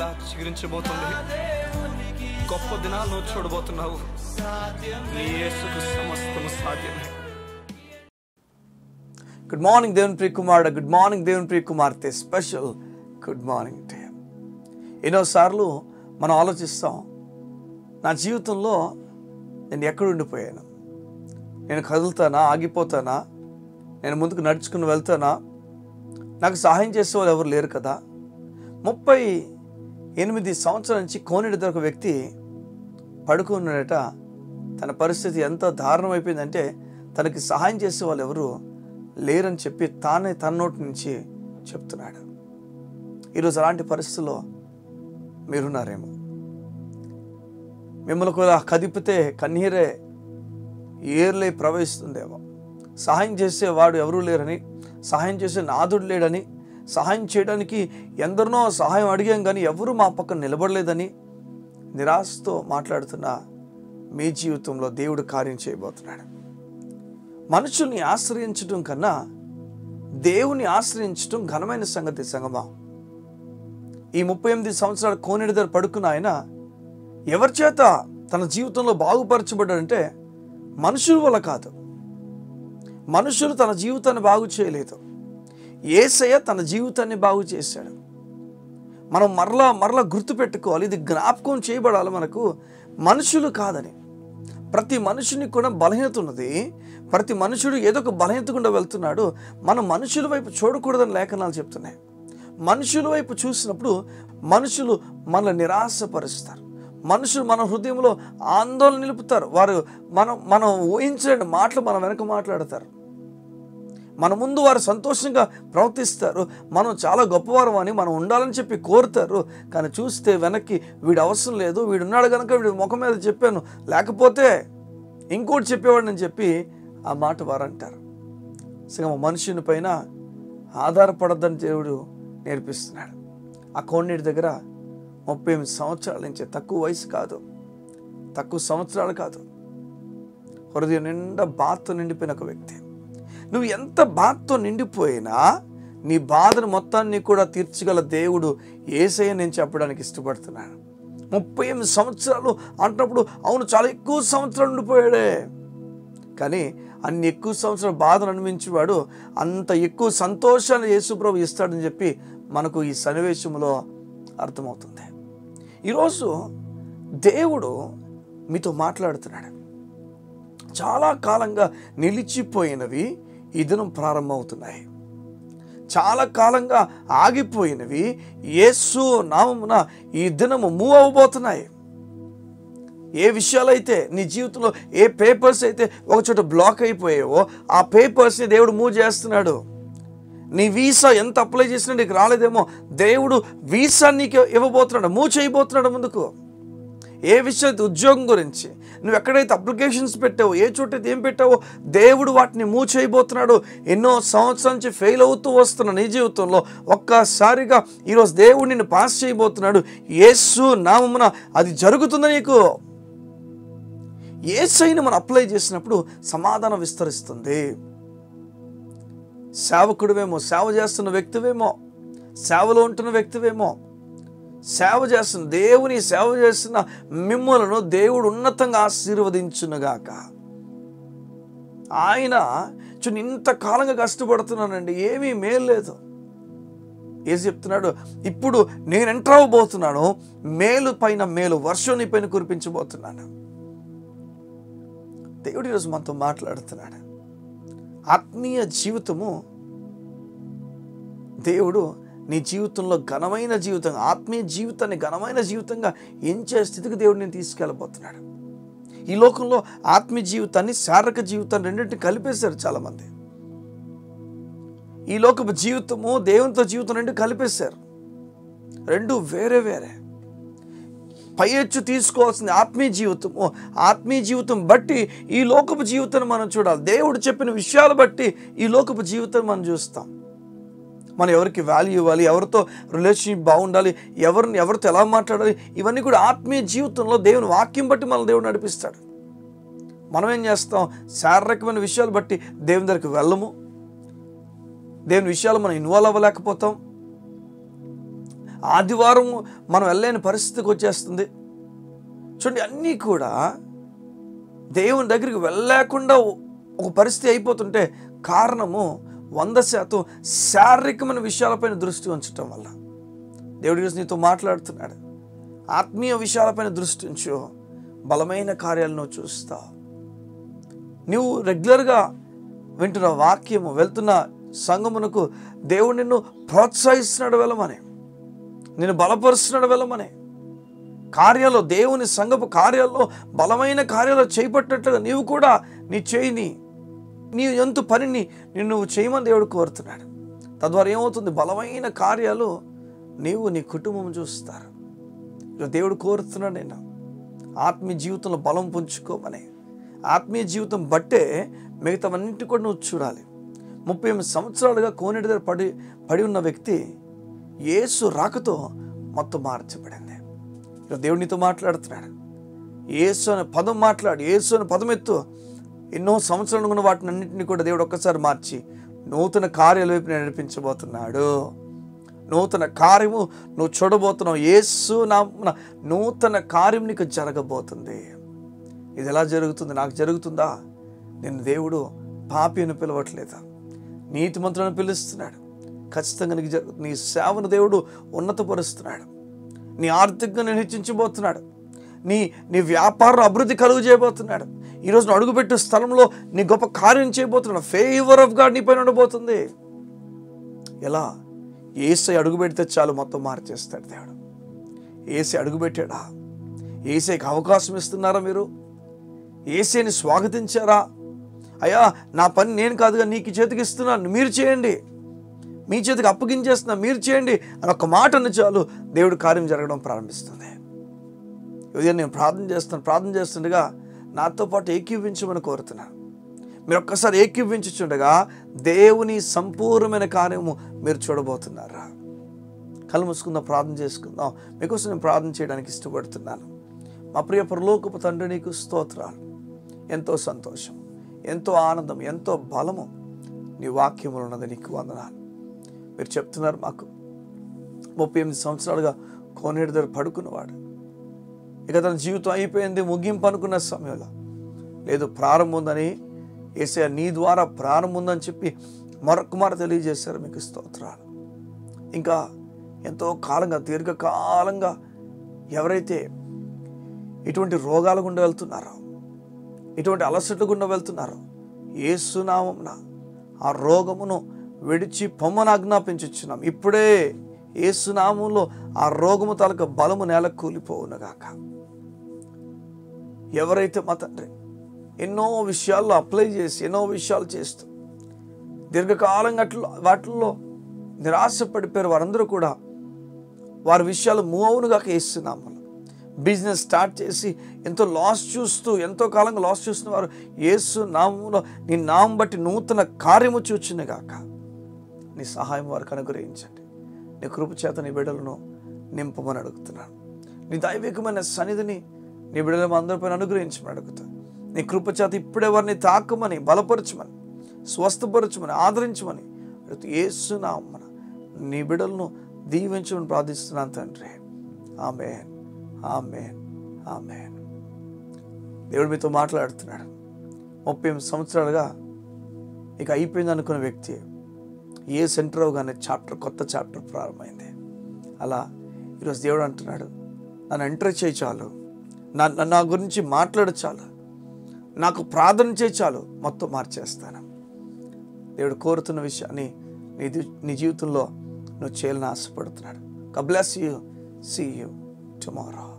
మరలా చిగురించబోతుంది. గొప్ప దినాలను చూడబోతున్నావు. నీ యేసుకు సమస్తము సాధ్యమే. గుడ్ మార్నింగ్ దేవుని ప్రియ కుమారుడు, గుడ్ మార్నింగ్ దేవుని ప్రియ కుమార్తె. Special good morning to you. ఎన్నోసార్లు మనం ఆలోచిస్తాం, నా జీవితంలో నేను ఎక్కడ ఉండిపోయాను, నేను కదులుతానా, ఆగిపోతానా, నేను ముందుకు నడుచుకుని వెళ్తానా, నాకు సహాయం చేసే వాళ్ళు ఎవరు లేరు కదా. 38 సంవత్సరాల నుంచి కోనేటి దగ్గర ఒక వ్యక్తి పడుకున్నాడట. తన పరిస్థితి ఎంత దారుణం అయిపోయిందంటే తనకి సహాయం చేసే వాళ్ళు ఎవరు లేరని చెప్పి తానే తన నోటి నుంచి చెప్తున్నాడు. ఈరోజు అలాంటి పరిస్థితుల్లో మీరున్నారేమో. మిమ్మల్ని కూడా కదిపితే కన్నీరే ఏర్లై ప్రవహిస్తుందేమో. సహాయం చేసేవాడు ఎవరూ లేరని, సహాయం చేసే నాదుడు లేడని, సహాయం చేయడానికి ఎందరినో సహాయం అడిగాం కానీ ఎవరు మా పక్కన నిలబడలేదని నిరాశతో మాట్లాడుతున్న మీ జీవితంలో దేవుడు కార్యం చేయబోతున్నాడు. మనుషుల్ని ఆశ్రయించడం కన్నా దేవుని ఆశ్రయించడం ఘనమైన సంగతి సంగమా. ఈ 38 సంవత్సరాల కోనేటి దగ్గర పడుకున్న ఆయన ఎవరి చేత తన జీవితంలో బాగుపరచబడ్డాడంటే మనుషుల వల్ల కాదు. మనుషులు తన జీవితాన్ని బాగు చేయలేదు, యేసయ్య తన జీవితాన్ని బాగు చేశాడు. మనం మరలా గుర్తుపెట్టుకోవాలి, ఇది జ్ఞాపకం చేయబడాలి మనకు. మనుషులు కాదని, ప్రతి మనుషునికి కూడా బలహీనత ఉన్నది. ప్రతి మనుషుడు ఏదో ఒక బలహీనత గుండా వెళ్తున్నాడు. మనం మనుషుల వైపు చూడకూడదని లేఖనాలు చెప్తున్నాయి. మనుషుల వైపు చూసినప్పుడు మనుషులు మనల్ని నిరాశపరుస్తారు. మనుషులు మన హృదయంలో ఆందోళన నిలుపుతారు. వారు మనం ఊహించలేని మాటలు మన వెనక మాట్లాడతారు. మన ముందు వారు సంతోషంగా ప్రవర్తిస్తారు. మనం చాలా గొప్పవారం అని మనం ఉండాలని చెప్పి కోరుతారు. కానీ చూస్తే వెనక్కి వీడు అవసరం లేదు, వీడున్నాడు కనుక వీడి ముఖం మీద చెప్పాను, లేకపోతే ఇంకోటి చెప్పేవాడిని చెప్పి ఆ మాట వారు అంటారు. సగం మనుషుని పైన ఆధారపడద్దని దేవుడు నేర్పిస్తున్నాడు. ఆ కోనేటి దగ్గర 38 సంవత్సరాల నుంచి, తక్కువ వయసు కాదు, తక్కువ సంవత్సరాలు కాదు, హృదయం నిండా బాధతో నిండిపోయిన ఒక వ్యక్తి. నువ్వు ఎంత బాధతో నిండిపోయినా నీ బాధను మొత్తాన్ని కూడా తీర్చగల దేవుడు యేసయ్య నేను చెప్పడానికి ఇష్టపడుతున్నాను. 38 సంవత్సరాలు అంటున్నప్పుడు అవును చాలా ఎక్కువ సంవత్సరాలు ఉండిపోయాడే, కానీ అన్ని ఎక్కువ సంవత్సరాలు బాధను అనుభవించేవాడు అంత ఎక్కువ సంతోషాన్ని యేసుప్రభు ఇస్తాడని చెప్పి మనకు ఈ సన్నివేశంలో అర్థమవుతుంది. ఈరోజు దేవుడు మీతో మాట్లాడుతున్నాడు. చాలా కాలంగా నిలిచిపోయినవి ఈ దినం ప్రారంభమవుతున్నాయి. చాలా కాలంగా ఆగిపోయినవి యేసు నామమున ఈ దినము మూవ్ అవ్వబోతున్నాయి. ఏ విషయాలైతే నీ జీవితంలో, ఏ పేపర్స్ అయితే ఒక చోట బ్లాక్ అయిపోయావో ఆ పేపర్స్ని దేవుడు మూవ్ చేస్తున్నాడు. నీ వీసా ఎంత అప్లై చేసినా నీకు రాలేదేమో, దేవుడు వీసా నీకు ఇవ్వబోతున్నాడు, మూవ్ చేయబోతున్నాడు ముందుకు. ఏ విషయం అయితే ఉద్యోగం గురించి నువ్వు ఎక్కడైతే అప్లికేషన్స్ పెట్టావో, ఏ చోట అయితే ఏం పెట్టావో దేవుడు వాటిని మూవ్ చేయబోతున్నాడు. ఎన్నో సంవత్సరాల నుంచి ఫెయిల్ అవుతూ వస్తున్న నీ జీవితంలో ఒక్కసారిగా ఈరోజు దేవుడు నిన్ను పాస్ చేయబోతున్నాడు. యేసు నామమున అది జరుగుతుంది. నీకు యేసయ్యను మనం అప్లై చేసినప్పుడు సమాధానం విస్తరిస్తుంది. సేవకుడివేమో, సేవ చేస్తున్న వ్యక్తివేమో, సేవలో ఉంటున్న వ్యక్తివేమో, సేవ చేస్తున్న దేవుని సేవ చేస్తున్న మిమ్మలను దేవుడు ఉన్నతంగా ఆశీర్వదించునుగాక. ఆయన ఇంతకాలంగా కష్టపడుతున్నానండి, ఏమీ మేలు లేదు. ఏం చెప్తున్నాడు? ఇప్పుడు నేను ఎంటర్ అవ్వబోతున్నాను, మేలు పైన మేలు, వర్షం నీ పైన కురిపించబోతున్నాను. దేవుడు ఈరోజు మనతో మాట్లాడుతున్నాడు. ఆత్మీయ జీవితము దేవుడు నీ జీవితంలో ఘనమైన జీవితం, ఆత్మీయ జీవితాన్ని ఘనమైన జీవితంగా ఎంచే స్థితికి దేవుడు నేను తీసుకెళ్ళబోతున్నాడు. ఈ లోకంలో ఆత్మీయ జీవితాన్ని, శారీరక జీవితాన్ని రెండింటిని కలిపేశారు చాలామంది. ఈ లోకపు జీవితము దేవునితో జీవితం రెండు కలిపేశారు. రెండు వేరే వేరే. పై ఎచ్చు తీసుకోవాల్సింది ఆత్మీయ జీవితము. ఆత్మీయ జీవితం బట్టి ఈ లోకపు జీవితాన్ని మనం చూడాలి. దేవుడు చెప్పిన విషయాలు బట్టి ఈ లోకపు జీవితాన్ని మనం చూస్తాం. మనం ఎవరికి వాల్యూ ఇవ్వాలి, ఎవరితో రిలేషన్షిప్ బాగుండాలి, ఎవరితో ఎలా మాట్లాడాలి, ఇవన్నీ కూడా ఆత్మీయ జీవితంలో దేవుని వాక్యం బట్టి మన దేవుడు నడిపిస్తాడు. మనం ఏం చేస్తాం? శారీరకమైన విషయాలు బట్టి దేవుని దగ్గరికి వెళ్ళము, దేవుని విషయాలు మనం ఇన్వాల్వ్ అవ్వలేకపోతాం. ఆదివారం మనం వెళ్ళలేని పరిస్థితికి వచ్చేస్తుంది. చూడండి, అన్నీ కూడా దేవుని దగ్గరికి వెళ్ళలేకుండా ఒక పరిస్థితి అయిపోతుంటే కారణము 100% శారీరకమైన విషయాలపైన దృష్టి ఉంచటం వల్ల. దేవుడి ఈరోజు నీతో మాట్లాడుతున్నాడు. ఆత్మీయ విషయాలపైన దృష్టి ఉంచు, బలమైన కార్యాలను చూస్తావు. నువ్వు రెగ్యులర్గా వింటున్న వాక్యము, వెళ్తున్న సంఘమునకు దేవుడు నిన్ను ప్రోత్సహిస్తున్నాడు వెళ్ళమని, నిన్ను బలపరుస్తున్నాడు వెళ్ళమని. కార్యాల్లో, దేవుని సంఘపు కార్యాల్లో బలమైన కార్యాలు చేపట్టినట్లుగా నీవు కూడా నీ చేయిని, నీ ఎంతు పనిని నువ్వు చేయమని దేవుడు కోరుతున్నాడు. తద్వారా ఏమవుతుంది? బలమైన కార్యాలు నీవు నీ కుటుంబం చూస్తారు. దేవుడు కోరుతున్నాడు నేను ఆత్మీయ జీవితంలో బలం పుంజుకోమని. ఆత్మీయ జీవితం బట్టే మిగతావన్నింటి కూడా నువ్వు చూడాలి. 38 సంవత్సరాలుగా కోనేటి దగ్గర పడి ఉన్న వ్యక్తి యేసు రాకతో మొత్తం మార్చబడింది. దేవుడు నీతో మాట్లాడుతున్నాడు. యేసు అనే పదం మాట్లాడు, యేసు అనే పదం ఎత్తు. ఎన్నో సంవత్సరాలు ఉన్న వాటిని అన్నింటినీ కూడా దేవుడు ఒక్కసారి మార్చి నూతన కార్యాల వైపు నడిపించబోతున్నాడు. నూతన కార్యము నువ్వు చూడబోతున్నావు. యేసు నామమున నూతన కార్యం నీకు జరగబోతుంది. ఇది ఎలా జరుగుతుంది? నాకు జరుగుతుందా? నేను దేవుడు పాపి అని పిలవట్లేదా, నీతిమంతులను పిలుస్తున్నాడు. ఖచ్చితంగా నీకు జరుగుతుంది. నీ సేవను దేవుడు ఉన్నతపరుస్తున్నాడు. నీ ఆర్థికంగా నేను హెచ్చించబోతున్నాడు. నీ వ్యాపారం అభివృద్ధి కలుగు చేయబోతున్నాడు. ఈరోజు నువ్వు అడుగుపెట్టు స్థలంలో నీ గొప్ప కార్యం చేయబోతున్నాడు. ఫేవర్ ఆఫ్ గాడ్ నీ పైన ఉండబోతుంది. ఎలా? యేసై అడుగు పెడితే చాలు మొత్తం మార్చేస్తాడు దేవుడు. యేసై అడుగు పెట్టాడా? యేసైకి అవకాశం ఇస్తున్నారా? మీరు యేసైని స్వాగతించారా? అయ్యా, నా పని నేను కాదుగా, నీకు చేతికి ఇస్తున్నాను, మీరు చేయండి, మీ చేతికి అప్పగించేస్తున్నా, మీరు చేయండి అని ఒక మాట అన్న చాలు దేవుడు కార్యం జరగడం ప్రారంభిస్తుంది. ఉదయం నేను ప్రార్థన చేస్తుండగా నాతో పాటు ఏకీవించమని కోరుతున్నాను. మీరు ఒక్కసారి ఏకీవించుచుండగా దేవుని సంపూర్ణమైన కార్యము మీరు చూడబోతున్నారా? కళ్ళు మూసుకుందాం, ప్రార్థన చేసుకుందాం. మీకోసం నేను ప్రార్థన చేయడానికి ఇష్టపడుతున్నాను. మా ప్రియ పరలోకపు తండ్రి, నీకు స్తోత్రాలు. ఎంతో సంతోషం, ఎంతో ఆనందం, ఎంతో బలము నీ వాక్యములు ఉన్నది. నీకు వందనాలు. మీరు చెప్తున్నారు మాకు 38 సంవత్సరాలుగా కోనేటి దగ్గర పడుకున్నవాడు, ఇక తన జీవితం అయిపోయింది, ముగింపు అనుకున్న సమయంలో లేదు, ప్రారంభం ఉందని, యేసయ్య నీ ద్వారా ప్రారంభం ఉందని చెప్పి మరొకమార తెలియజేశారు. మీకు స్తోత్రాలు. ఇంకా ఎంతో కాలంగా, దీర్ఘకాలంగా ఎవరైతే ఇటువంటి రోగాల గుండా వెళ్తున్నారో, ఇటువంటి అలసట గుండా వెళ్తున్నారో, యేసు నామమున ఆ రోగమును విడిచి పొమ్మని ఆజ్ఞాపించుచున్నాం. ఇప్పుడే యేసు నామములో ఆ రోగము తాలూకా బలము నేల కూలిపోవునుగాక. ఎవరైతే మా తండ్రి ఎన్నో విషయాల్లో అప్లై చేసి, ఎన్నో విషయాలు చేస్తూ దీర్ఘకాలంగా వాటిల్లో నిరాశ పడిపోయారు, వారందరూ కూడా వారి విషయాలు మూవ్ అవునుగాక. యేసు నామములో బిజినెస్ స్టార్ట్ చేసి ఎంతో ఎంతో కాలంగా లాస్ చూస్తున్న వారు యేసు నామములో నీ నామం బట్టి నూతన కార్యము చూచునుగాక. నీ సహాయం వారికి అనుగ్రహించండి. నీ కృప చేత నీ బిడ్డలను నింపమని అడుగుతున్నాను. నీ దైవికమైన సన్నిధిని నీ బిడ్డల అందరిపైన అనుగ్రహించమని అడుగుతాను. నీ కృప చేత ఇప్పుడే వారిని తాకమని, బలపరచమని, స్వస్థపరచమని, ఆదరించమని యేసు నామమున నీ బిడ్డలను దీవించమని ప్రార్థిస్తున్నాను తండ్రి. ఆమేన్, ఆమేన్, ఆమేన్. దేవుడు మీతో మాట్లాడుతున్నాడు. 38 సంవత్సరాలుగా ఇక అయిపోయింది అనుకున్న వ్యక్తి ఏ సెంటర్ అవగానే కొత్త చాప్టర్ ప్రారంభమైంది. అలా ఈరోజు దేవుడు అంటున్నాడు, నన్ను ఎంటర్ చేయి చాలు, నా గురించి మాట్లాడు చాలు, నాకు ప్రార్థన చేయి చాలు, మొత్తం మార్చేస్తాను. దేవుడు కోరుతున్న విషయాన్ని నీ జీవితంలో నువ్వు చేయాలని ఆశపడుతున్నాడు. God bless you. See you tomorrow.